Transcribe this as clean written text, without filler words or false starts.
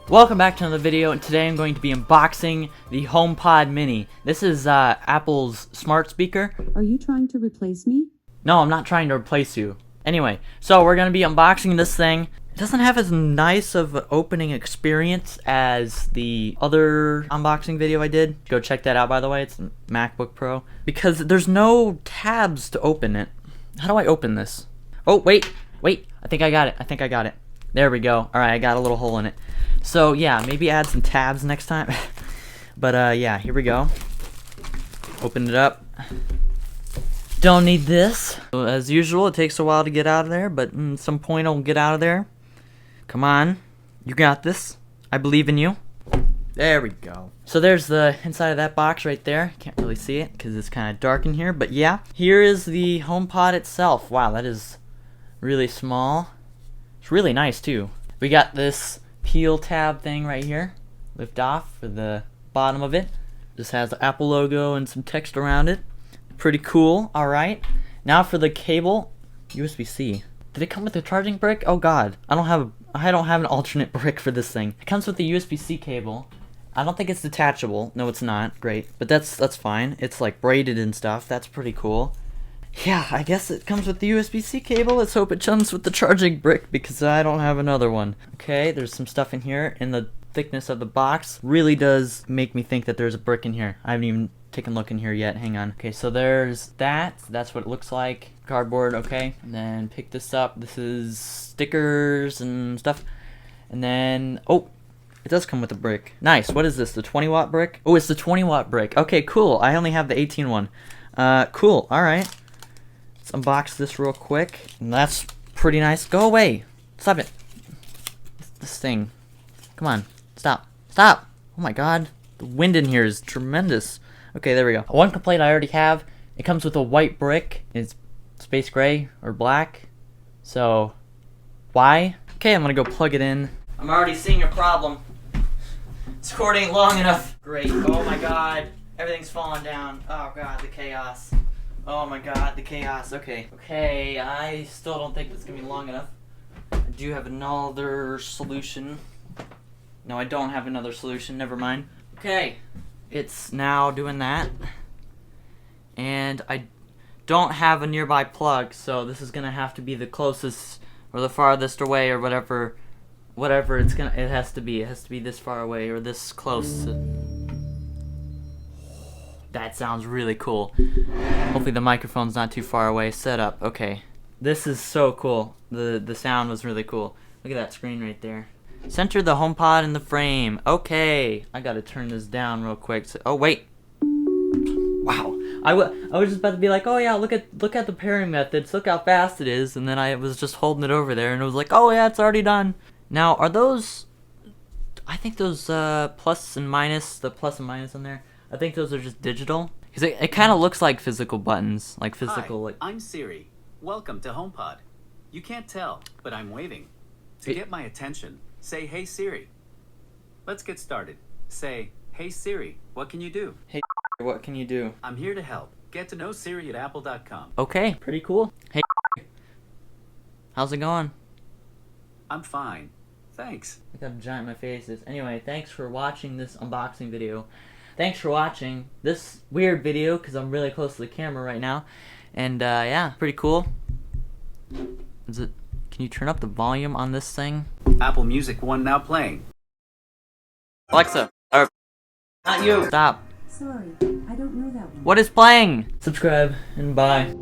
Welcome back to another video, and today I'm going to be unboxing the HomePod Mini. This is Apple's smart speaker. Are you trying to replace me? No, I'm not trying to replace you. Anyway, so we're going to be unboxing this thing. It doesn't have as nice of an opening experience as the other unboxing video I did. Go check that out, by the way. It's a MacBook Pro. Because there's no tabs to open it. How do I open this? Oh, wait. I think I got it. There we go. Alright, I got a little hole in it. So, yeah, maybe add some tabs next time. But, yeah, here we go. Open it up. Don't need this. So, as usual, it takes a while to get out of there, but at some point I'll get out of there. Come on. You got this. I believe in you. There we go. So there's the inside of that box right there. Can't really see it because it's kind of dark in here, but yeah. Here is the HomePod itself. Wow, that is really small. It's really nice too. We got this peel tab thing right here. Lift off for the bottom of it. Just has the Apple logo and some text around it. Pretty cool. Alright. Now for the cable. USB-C. Did it come with a charging brick? Oh god. I don't have an alternate brick for this thing. It comes with the USB-C cable. I don't think it's detachable. No, it's not. Great. But that's fine. It's like braided and stuff. That's pretty cool. Yeah, I guess it comes with the USB-C cable. Let's hope it comes with the charging brick because I don't have another one. Okay, there's some stuff in here, and the thickness of the box really does make me think that there's a brick in here. I haven't even taken a look in here yet. Hang on. Okay, so there's that. That's what it looks like. Cardboard, okay. And then pick this up. This is stickers and stuff. And then, oh, it does come with a brick. Nice. What is this? The 20-watt brick? Oh, it's the 20-watt brick. Okay, cool. I only have the 18 one. Cool. All right. Let's unbox this real quick. And that's pretty nice. Go away. Stop it. This thing. Come on. Stop. Oh my god. The wind in here is tremendous. Okay, there we go. One complaint I already have. It comes with a white brick. It's space gray or black. So, why? Okay, I'm gonna go plug it in. I'm already seeing a problem. This cord ain't long enough. Great. Oh my god. Everything's falling down. Oh god, the chaos. Oh my god, the chaos. Okay, I still don't think it's gonna be long enough. I do have another solution. No, I don't have another solution. Never mind. Okay, it's now doing that. And I don't have a nearby plug, so this is gonna have to be the closest or the farthest away or whatever it has to be. It has to be this far away or this close. That sounds really cool. Hopefully the microphone's not too far away. Set up. Okay. This is so cool. The sound was really cool. Look at that screen right there. Center the HomePod in the frame. Okay. I gotta turn this down real quick. Oh wait. Wow. I was just about to be like, oh yeah, look at the pairing methods. Look how fast it is. And then I was just holding it over there and it was like, oh yeah, it's already done. Now are those? I think those plus and minus, the plus and minus on there. I think those are just digital. Because it kind of looks like physical buttons. Like physical. Hi, like. I'm Siri. Welcome to HomePod. You can't tell, but I'm waving. To get my attention, say, hey Siri. Let's get started. Say, hey Siri, what can you do? Hey, what can you do? I'm here to help. Get to know Siri at apple.com. Okay, pretty cool. Hey, how's it going? I'm fine. Thanks. I got a giant in my faces. Anyway, thanks for watching this unboxing video. Thanks for watching this weird video because I'm really close to the camera right now. And yeah, pretty cool. Can you turn up the volume on this thing? Apple Music 1 now playing. Alexa, not you. Stop. Sorry, I don't know that one. What is playing? Subscribe and bye.